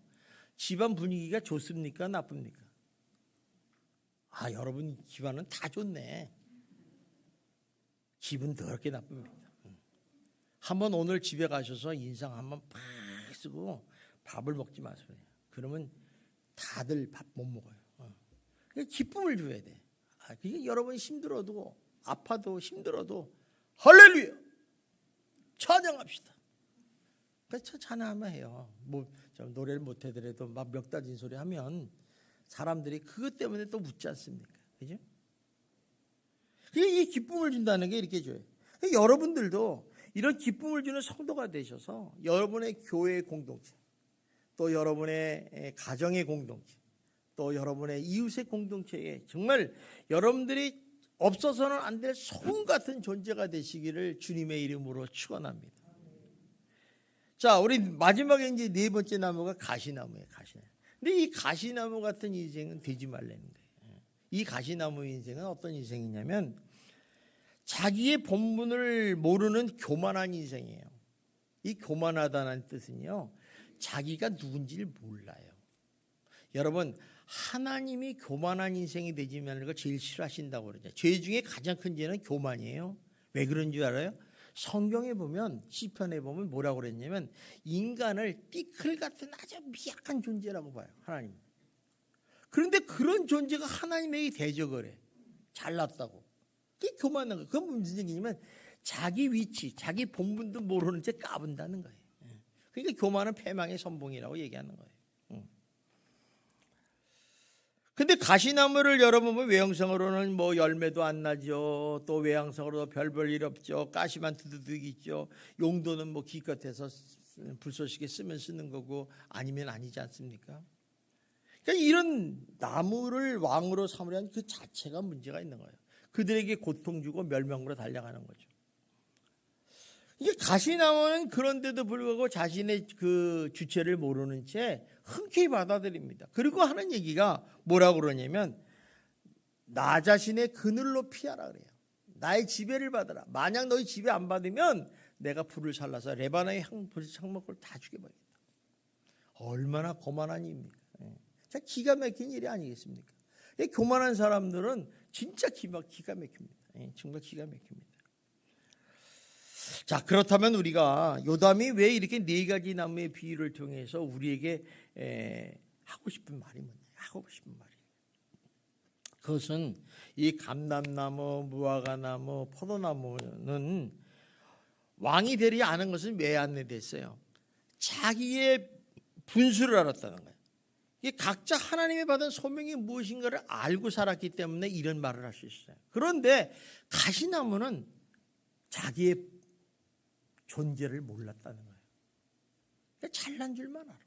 집안 분위기가 좋습니까, 나쁩니까? 아, 여러분 집안은 다 좋네. 기분 더럽게 나쁩니다. 한번 오늘 집에 가셔서 인상 한번 팍 쓰고 밥을 먹지 마세요. 그러면 다들 밥 못 먹어요. 기쁨을 줘야 돼. 그게 여러분 힘들어도 아파도 힘들어도 할렐루야 찬양합시다. 그래서 찬양하면 해요. 뭐 노래를 못 해더라도 막 멱다진 소리 하면 사람들이 그것 때문에 또 웃지 않습니까? 그죠? 이 기쁨을 준다는 게 이렇게 줘요. 여러분들도 이런 기쁨을 주는 성도가 되셔서 여러분의 교회의 공동체, 또 여러분의 가정의 공동체, 또 여러분의 이웃의 공동체에 정말 여러분들이 없어서는 안 될 소금 같은 존재가 되시기를 주님의 이름으로 축원합니다. 자, 우리 마지막에 이제 네 번째 나무가 가시나무예요. 가시나무. 근데 이 가시나무 같은 인생은 되지 말라는 거예요. 이 가시나무 인생은 어떤 인생이냐면 자기의 본분을 모르는 교만한 인생이에요. 이 교만하다는 뜻은요, 자기가 누군지를 몰라요. 여러분, 하나님이 교만한 인생이 되지 말는 걸 제일 싫어하신다고 그러죠. 죄 중에 가장 큰 죄는 교만이에요. 왜 그런 줄 알아요? 성경에 보면, 시편에 보면 뭐라고 그랬냐면 인간을 띠클 같은 아주 미약한 존재라고 봐요, 하나님. 그런데 그런 존재가 하나님에게 대적을 해. 잘났다고. 그게 교만한 거예요. 그건 무슨 얘기냐면 자기 위치, 자기 본분도 모르는 채 까분다는 거예요. 그러니까 교만은 패망의 선봉이라고 얘기하는 거예요. 근데 가시나무를 여러분 보면 외형성으로는 뭐 열매도 안 나죠. 또 외형성으로도 별 일 없죠. 가시만 두두둑 있죠. 용도는 뭐 기껏해서 불쏘시개 쓰면 쓰는 거고 아니면 아니지 않습니까? 그러니까 이런 나무를 왕으로 삼으려는 그 자체가 문제가 있는 거예요. 그들에게 고통 주고 멸망으로 달려가는 거죠. 이게 가시나무는 그런데도 불구하고 자신의 그 주체를 모르는 채 흔쾌히 받아들입니다. 그리고 하는 얘기가 뭐라고 그러냐면 나 자신의 그늘로 피하라 그래요. 나의 지배를 받아라. 만약 너희 지배 안 받으면 내가 불을 살라서 레바논의 향목을 다 죽여버리겠다. 얼마나 거만한 일입니까? 기가 막힌 일이 아니겠습니까? 교만한 사람들은 진짜 기가 막힙니다. 정말 기가 막힙니다. 자, 그렇다면 우리가 요담이 왜 이렇게 네 가지 나무의 비유를 통해서 우리에게 하고 싶은 말이 뭐냐? 하고 싶은 말이 그것은 이 감람나무, 무화과나무, 포도나무는 왕이 되려 아는 것은 왜 안내됐어요? 자기의 분수를 알았다는 거예요. 이게 각자 하나님이 받은 소명이 무엇인가를 알고 살았기 때문에 이런 말을 할 수 있어요. 그런데 가시나무는 자기의 존재를 몰랐다는 거예요. 잘난 줄만 알아.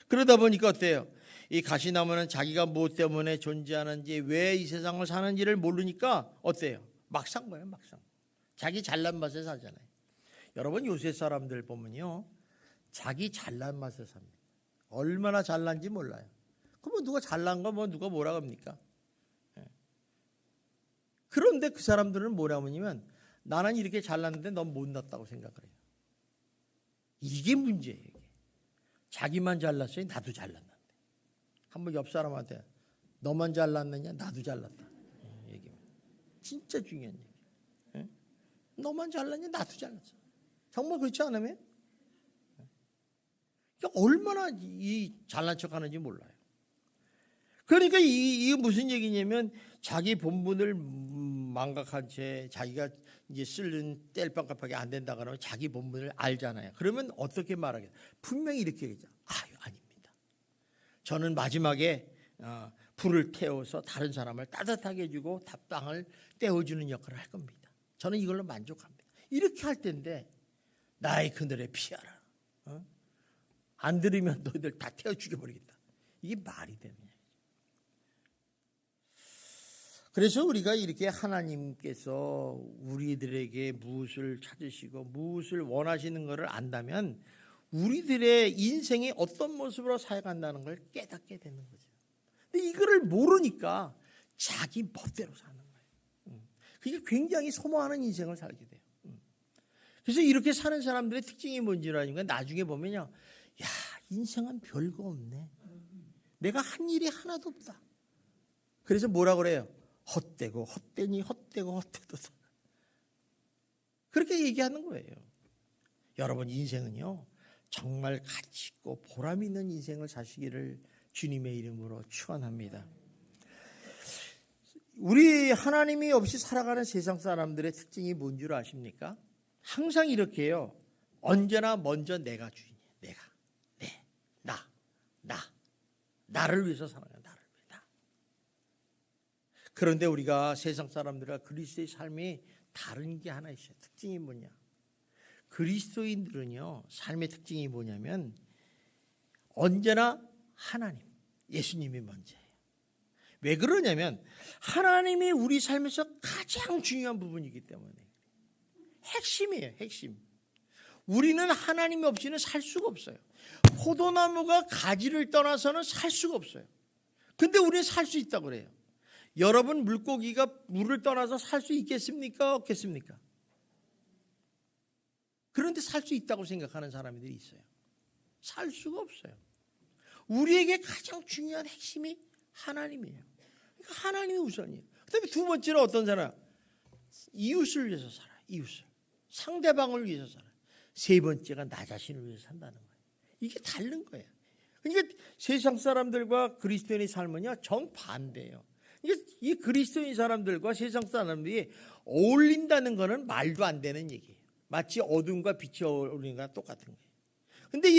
그러다 보니까 어때요? 이 가시나무는 자기가 무엇 때문에 존재하는지, 왜 이 세상을 사는지를 모르니까 어때요? 막 산 거예요, 막상. 자기 잘난 맛에 살잖아요. 여러분, 요새 사람들 보면요, 자기 잘난 맛에 삽니다. 얼마나 잘난지 몰라요. 그러면 누가 잘난 거 뭐 누가 뭐라 합니까? 그런데 그 사람들은 뭐라고 하냐면 나는 이렇게 잘났는데 넌 못났다고 생각을 해요. 이게 문제예요. 이게. 자기만 잘났어요. 나도 잘났는데. 한번 옆 사람한테 너만 잘났느냐? 나도 잘났다. 얘기합니다. 진짜 중요한 얘기예요. 너만 잘났냐? 나도 잘났어. 정말 그렇지 않으면? 얼마나 이 잘난 척하는지 몰라요. 그러니까 이게 무슨 얘기냐면 자기 본분을 망각한 채 자기가 이제 쓰는 뗄빵값하게 안 된다 그러면 자기 본분을 알잖아요. 그러면 어떻게 말하겠어요? 분명히 이렇게 얘기하죠. 아닙니다. 저는 마지막에 불을 태워서 다른 사람을 따뜻하게 해주고 답방을 떼어주는 역할을 할 겁니다. 저는 이걸로 만족합니다. 이렇게 할 텐데 나의 그늘에 피하라. 안 들으면 너희들 다 태워 죽여버리겠다. 이게 말이 되느냐. 그래서 우리가 이렇게 하나님께서 우리들에게 무엇을 찾으시고 무엇을 원하시는 것을 안다면 우리들의 인생이 어떤 모습으로 살아간다는 걸 깨닫게 되는 거죠. 근데 이거를 모르니까 자기 멋대로 사는 거예요. 그게 굉장히 소모하는 인생을 살게 돼요. 그래서 이렇게 사는 사람들의 특징이 뭔지라니까 나중에 보면요, 야, 인생은 별거 없네. 내가 한 일이 하나도 없다. 그래서 뭐라 그래요? 헛되고 헛되니 헛되고 헛되도. 그렇게 얘기하는 거예요. 여러분, 인생은요, 정말 가치 있고 보람 있는 인생을 사시기를 주님의 이름으로 축원합니다. 우리 하나님이 없이 살아가는 세상 사람들의 특징이 뭔 줄 아십니까? 항상 이렇게 해요. 언제나 먼저 내가 주인이에요. 내가, 나를 위해서 살아가요. 나를 위해, 나. 그런데 우리가 세상 사람들과 그리스도의 삶이 다른 게 하나 있어요. 특징이 뭐냐? 그리스도인들은요, 삶의 특징이 뭐냐면 언제나 하나님, 예수님이 먼저예요. 왜 그러냐면 하나님이 우리 삶에서 가장 중요한 부분이기 때문에. 핵심이에요, 핵심. 우리는 하나님 없이는 살 수가 없어요. 포도나무가 가지를 떠나서는 살 수가 없어요. 근데 우리는 살 수 있다고 그래요. 여러분, 물고기가 물을 떠나서 살 수 있겠습니까? 없겠습니까? 그런데 살 수 있다고 생각하는 사람들이 있어요. 살 수가 없어요. 우리에게 가장 중요한 핵심이 하나님이에요. 그러니까 하나님이 우선이에요. 그다음에 두 번째로 어떤 사람? 이웃을 위해서 살아요. 이웃을. 상대방을 위해서 살아요. 세 번째가 나 자신을 위해서 산다는 거예요. 이게 다른 거예요. 그러니까 세상 사람들과 그리스도인의 삶은요, 정반대예요. 이 그리스도인 사람들과 세상 사람들이 어울린다는 것은 말도 안 되는 얘기예요. 마치 어둠과 빛이 어울리는 거랑 똑같은 거예요. 근데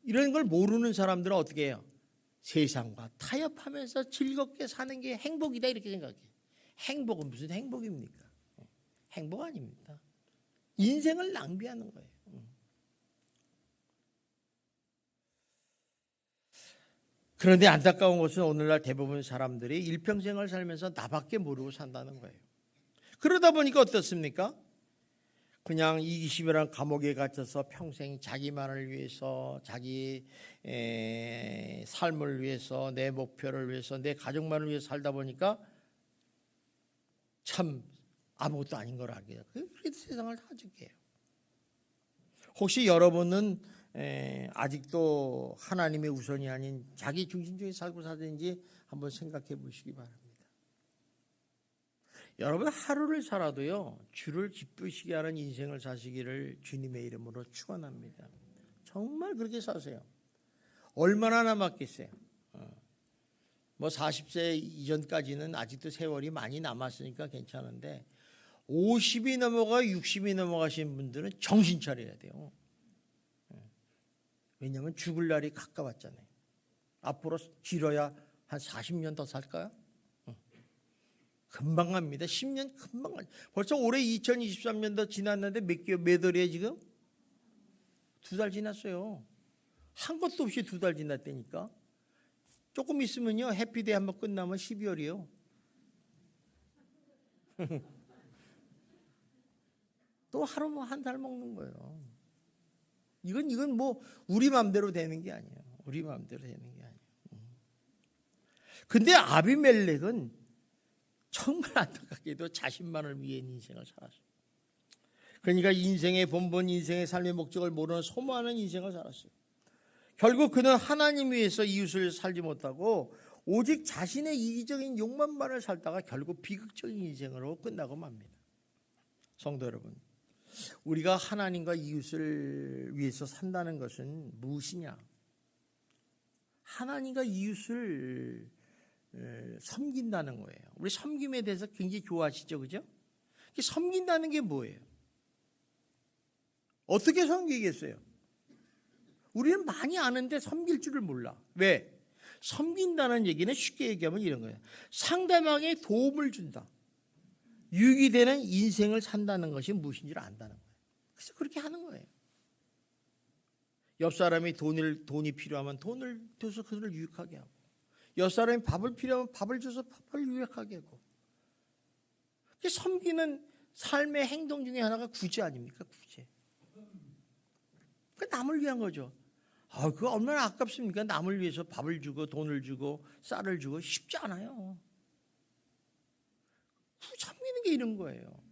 이런 걸 모르는 사람들은 어떻게 해요? 세상과 타협하면서 즐겁게 사는 게 행복이다 이렇게 생각해요. 행복은 무슨 행복입니까? 행복 아닙니다. 인생을 낭비하는 거예요. 그런데 안타까운 것은 오늘날 대부분 사람들이 일평생을 살면서 나밖에 모르고 산다는 거예요. 그러다 보니까 어떻습니까? 그냥 이기심이란 감옥에 갇혀서 평생 자기만을 위해서, 자기 삶을 위해서, 내 목표를 위해서, 내 가족만을 위해서 살다 보니까 참 아무것도 아닌 걸 알게 돼요. 그래도 세상을 다 죽게 해요. 혹시 여러분은 아직도 하나님의 우선이 아닌 자기 중심적인 살고 사는지 한번 생각해 보시기 바랍니다. 여러분, 하루를 살아도요, 주를 기쁘시게 하는 인생을 사시기를 주님의 이름으로 축원합니다. 정말 그렇게 사세요. 얼마나 남았겠어요? 뭐 40세 이전까지는 아직도 세월이 많이 남았으니까 괜찮은데 50이 넘어가 60이 넘어가신 분들은 정신 차려야 돼요. 왜냐하면 죽을 날이 가까웠잖아요. 앞으로 길어야 한 40년 더 살까요? 금방 갑니다. 10년 금방 가요. 벌써 올해 2023년도 지났는데 몇 월이에요 지금? 2달 지났어요. 한 것도 없이 2달 지났다니까. 조금 있으면요, 해피데이 한번 끝나면 12월이요. 또 하루 한 달 먹는 거예요. 이건 뭐 우리 마음대로 되는 게 아니에요. 우리 마음대로 되는 게 아니에요. 근데 아비멜렉은 정말 안타깝게도 자신만을 위해 인생을 살았어요. 그러니까 인생의 본본, 인생의 삶의 목적을 모르는 소모하는 인생을 살았어요. 결국 그는 하나님 위해서 이웃을 살지 못하고 오직 자신의 이기적인 욕망만을 살다가 결국 비극적인 인생으로 끝나고 맙니다. 성도 여러분, 우리가 하나님과 이웃을 위해서 산다는 것은 무엇이냐? 하나님과 이웃을 섬긴다는 거예요. 우리 섬김에 대해서 굉장히 좋아하시죠, 그죠? 섬긴다는 게 뭐예요? 어떻게 섬기겠어요? 우리는 많이 아는데 섬길 줄을 몰라. 왜? 섬긴다는 얘기는 쉽게 얘기하면 이런 거예요. 상대방에 도움을 준다. 유익이 되는 인생을 산다는 것이 무엇인지를 안다는 거예요. 그래서 그렇게 하는 거예요. 옆 사람이 돈이 필요하면 돈을 줘서 그들을 유익하게 하고, 옆 사람이 밥을 필요하면 밥을 줘서 밥을 유익하게 하고. 섬기는 삶의 행동 중에 하나가 구제 아닙니까? 구제. 그 남을 위한 거죠. 그거 얼마나 아깝습니까? 남을 위해서 밥을 주고 돈을 주고 쌀을 주고 쉽지 않아요. 섬기는 게 이런 거예요.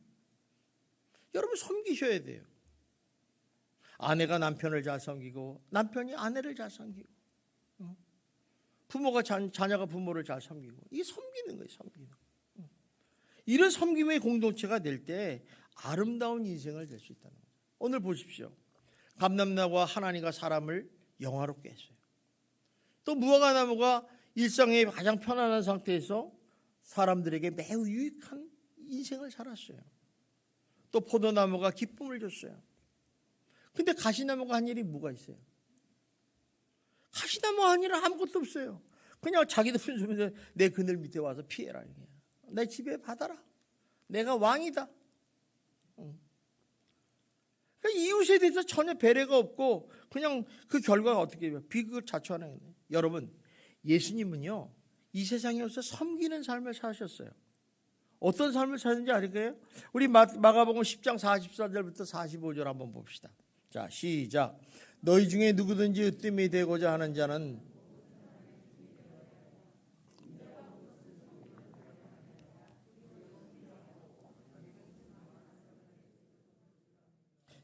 여러분 섬기셔야 돼요. 아내가 남편을 잘 섬기고 남편이 아내를 잘 섬기고 부모가 자녀가 부모를 잘 섬기고 이게 섬기는 거예요. 섬기는 거. 이런 섬김의 공동체가 될 때 아름다운 인생을 될 수 있다는 거예요. 오늘 보십시오. 감람나무와 하나님과 사람을 영화롭게 했어요. 또 무화과 나무가 일상의 가장 편안한 상태에서 사람들에게 매우 유익한 인생을 살았어요. 또 포도나무가 기쁨을 줬어요. 근데 가시나무가 한 일이 뭐가 있어요? 가시나무 한 일은 아무것도 없어요. 그냥 자기들 순수면서 내 그늘 밑에 와서 피해라. 내 집에 받아라. 내가 왕이다. 그러니까 이웃에 대해서 전혀 배려가 없고 그냥 그 결과가 어떻게 해요? 비극자초하는 거예요. 여러분, 예수님은요 이 세상에 와서 섬기는 삶을 사셨어요. 어떤 삶을 사는지 알까요? 우리 마가복음 10장 44절부터 45절 한번 봅시다. 자, 시작. 너희 중에 누구든지 으뜸이 되고자 하는 자는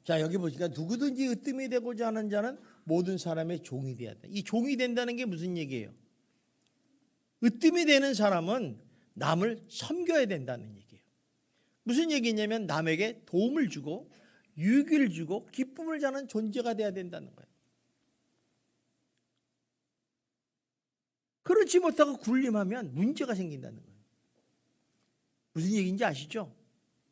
자, 여기 보니까 누구든지 으뜸이 되고자 하는 자는 모든 사람의 종이 되어야 돼. 이 종이 된다는 게 무슨 얘기예요? 으뜸이 되는 사람은 남을 섬겨야 된다는 얘기예요. 무슨 얘기냐면 남에게 도움을 주고 유익을 주고 기쁨을 주는 존재가 돼야 된다는 거예요. 그렇지 못하고 군림하면 문제가 생긴다는 거예요. 무슨 얘기인지 아시죠?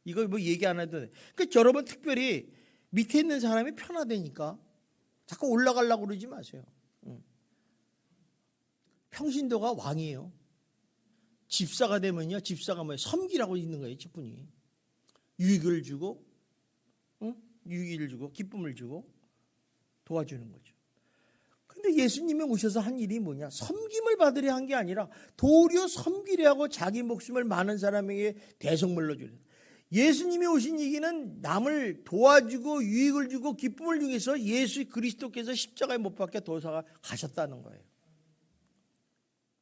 이거 뭐 얘기 안 해도 돼. 그러니까 여러분 특별히 밑에 있는 사람이 편하다니까 자꾸 올라가려고 그러지 마세요. 평신도가 왕이에요. 집사가 되면요, 집사가 뭐예요? 섬기라고 있는 거예요, 직분이. 유익을 주고, 유익을 주고, 기쁨을 주고, 도와주는 거죠. 근데 예수님이 오셔서 한 일이 뭐냐? 섬김을 받으려 한 게 아니라 도리어 섬기려 하고 자기 목숨을 많은 사람에게 대성물로 주려. 예수님이 오신 얘기는 남을 도와주고 유익을 주고 기쁨을 주기 위해서 예수 그리스도께서 십자가에 못 박혀 도사가 가셨다는 거예요.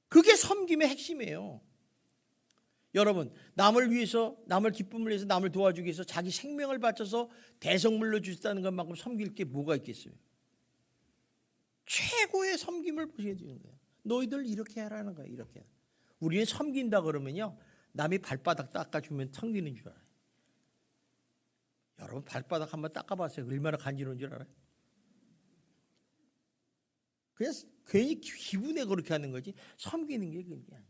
그게 섬김의 핵심이에요. 여러분, 남을 위해서, 남을 기쁨을 위해서, 남을 도와주기 위해서 자기 생명을 바쳐서 대성물로 주셨다는 것만큼 섬길 게 뭐가 있겠어요? 최고의 섬김을 보여주는 거예요. 너희들 이렇게 하라는 거예요. 이렇게. 우리는 섬긴다 그러면요, 남이 발바닥 닦아주면 섬기는 줄 알아요. 여러분 발바닥 한번 닦아봤어요. 얼마나 간지러운 줄 알아요? 그냥 괜히 기분에 그렇게 하는 거지 섬기는 게 그게 아니에요.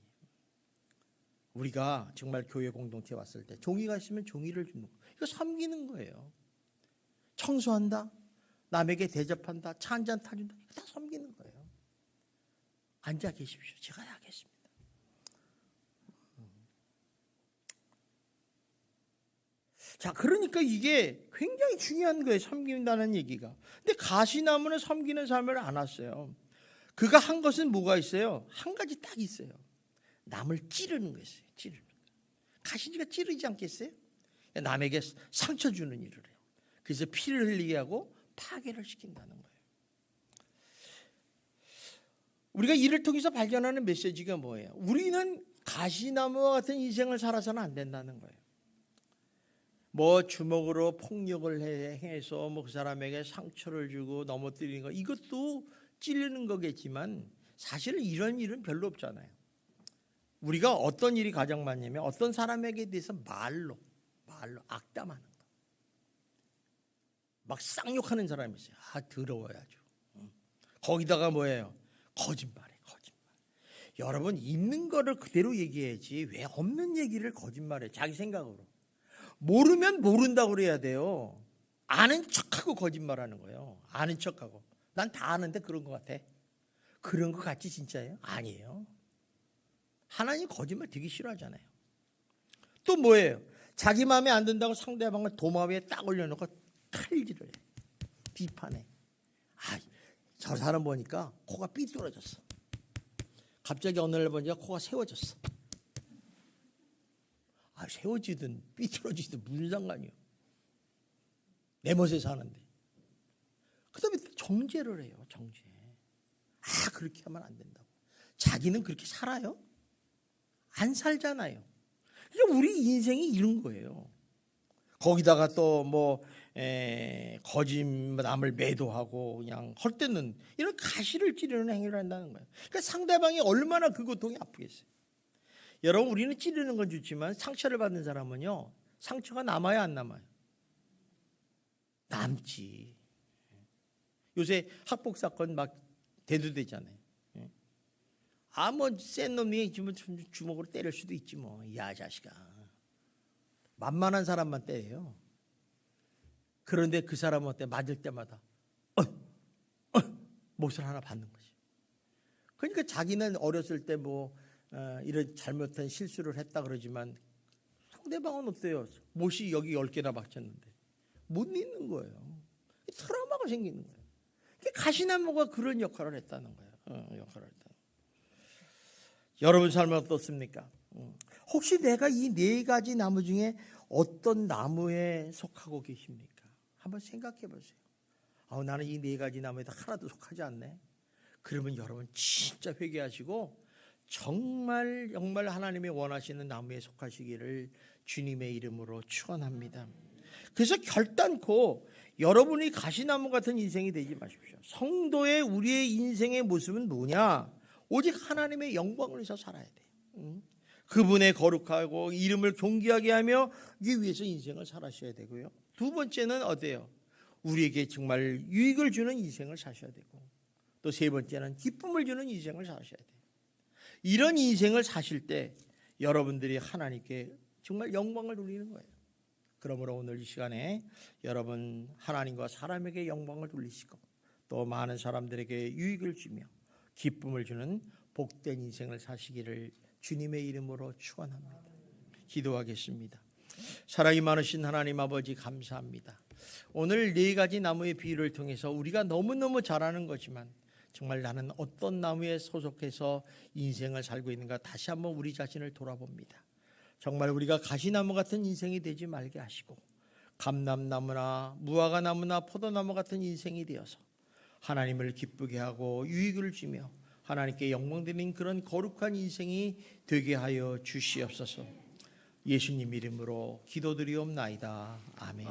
우리가 정말 교회 공동체 왔을 때 종이가 있으면 종이를 주는 거. 이거 섬기는 거예요. 청소한다, 남에게 대접한다, 차 한잔 타준다, 이거 다 섬기는 거예요. 앉아 계십시오. 제가 하겠습니다. 자, 그러니까 이게 굉장히 중요한 거예요. 섬긴다는 얘기가. 근데 가시나무는 섬기는 삶을 안 왔어요. 그가 한 것은 뭐가 있어요? 한 가지 딱 있어요. 남을 찌르는 거였어요. 찌르는 거. 가시가 찌르지 않겠어요? 남에게 상처 주는 일을 해요. 그래서 피를 흘리게 하고 파괴를 시킨다는 거예요. 우리가 이를 통해서 발견하는 메시지가 뭐예요? 우리는 가시나무와 같은 인생을 살아서는 안 된다는 거예요. 뭐 주먹으로 폭력을 해서 뭐 그 사람에게 상처를 주고 넘어뜨리는 거, 이것도 찔리는 거겠지만 사실 이런 일은 별로 없잖아요. 우리가 어떤 일이 가장 많냐면 어떤 사람에게 대해서 말로 악담하는 거. 막 쌍욕하는 사람이 있어요. 더러워야죠. 거기다가 뭐예요? 거짓말해. 여러분, 있는 거를 그대로 얘기해야지 왜 없는 얘기를 거짓말해? 자기 생각으로. 모르면 모른다고 그래야 돼요. 아는 척하고 거짓말하는 거예요. 아는 척하고. 난 다 아는데 그런 것 같아. 그런 것 같지 진짜예요? 아니에요. 하나님 거짓말 되게 싫어하잖아요. 또 뭐예요? 자기 마음에 안 든다고 상대방을 도마 위에 딱 올려놓고 칼질을 해. 비판해. 저 사람 보니까 코가 삐뚤어졌어. 갑자기 어느 날 보니까 코가 세워졌어. 세워지든 삐뚤어지든 무슨 상관이요? 내 멋에 사는데. 그 다음에 정죄를 해요. 정죄. 그렇게 하면 안 된다고. 자기는 그렇게 살아요? 안 살잖아요. 그러니까 우리 인생이 이런 거예요. 거기다가 또 뭐 거짓 남을 매도하고 그냥 헛되는 이런 가시를 찌르는 행위를 한다는 거예요. 그러니까 상대방이 얼마나 그 고통이 아프겠어요. 여러분, 우리는 찌르는 건 좋지만 상처를 받는 사람은요, 상처가 남아요, 안 남아요? 남지. 요새 학폭 사건 막 대두되잖아요. 뭐 센 놈이 주먹으로 때릴 수도 있지 뭐. 야 자식아. 만만한 사람만 때려요. 그런데 그 사람한테 맞을 때마다 몫을 하나 받는 거지. 그러니까 자기는 어렸을 때 뭐 이런 잘못한 실수를 했다 그러지만 상대방은 어때요? 못이 여기 10개나 박혔는데 못 잊는 거예요. 트라우마가 생기는 거예요. 가시나무가 그런 역할을 했다는 거예요. 역할을 했다. 여러분 삶은 어떻습니까? 혹시 내가 이 4가지 나무 중에 어떤 나무에 속하고 계십니까? 한번 생각해 보세요. 나는 이 4가지 나무에다 하나도 속하지 않네. 그러면 여러분 진짜 회개하시고 정말 하나님이 원하시는 나무에 속하시기를 주님의 이름으로 축원합니다. 그래서 결단코 여러분이 가시나무 같은 인생이 되지 마십시오. 성도의 우리의 인생의 모습은 뭐냐? 오직 하나님의 영광을 위해서 살아야 돼요. 그분의 거룩하고 이름을 존귀하게 하며 이 위해서 인생을 살아셔야 되고요. 두 번째는 어때요? 우리에게 정말 유익을 주는 인생을 사셔야 되고, 또 세 번째는 기쁨을 주는 인생을 사셔야 돼요. 이런 인생을 사실 때 여러분들이 하나님께 정말 영광을 돌리는 거예요. 그러므로 오늘 이 시간에 여러분 하나님과 사람에게 영광을 돌리시고 또 많은 사람들에게 유익을 주며 기쁨을 주는 복된 인생을 사시기를 주님의 이름으로 축원합니다. 기도하겠습니다. 사랑이 많으신 하나님 아버지, 감사합니다. 오늘 4가지 나무의 비유를 통해서 우리가 너무너무 잘 아는 거지만 정말 나는 어떤 나무에 소속해서 인생을 살고 있는가 다시 한번 우리 자신을 돌아봅니다. 정말 우리가 가시나무 같은 인생이 되지 말게 하시고 감람나무나 무화과나무나 포도나무 같은 인생이 되어서 하나님을 기쁘게 하고 유익을 주며 하나님께 영광 드리는 그런 거룩한 인생이 되게 하여 주시옵소서. 예수님 이름으로 기도드리옵나이다. 아멘.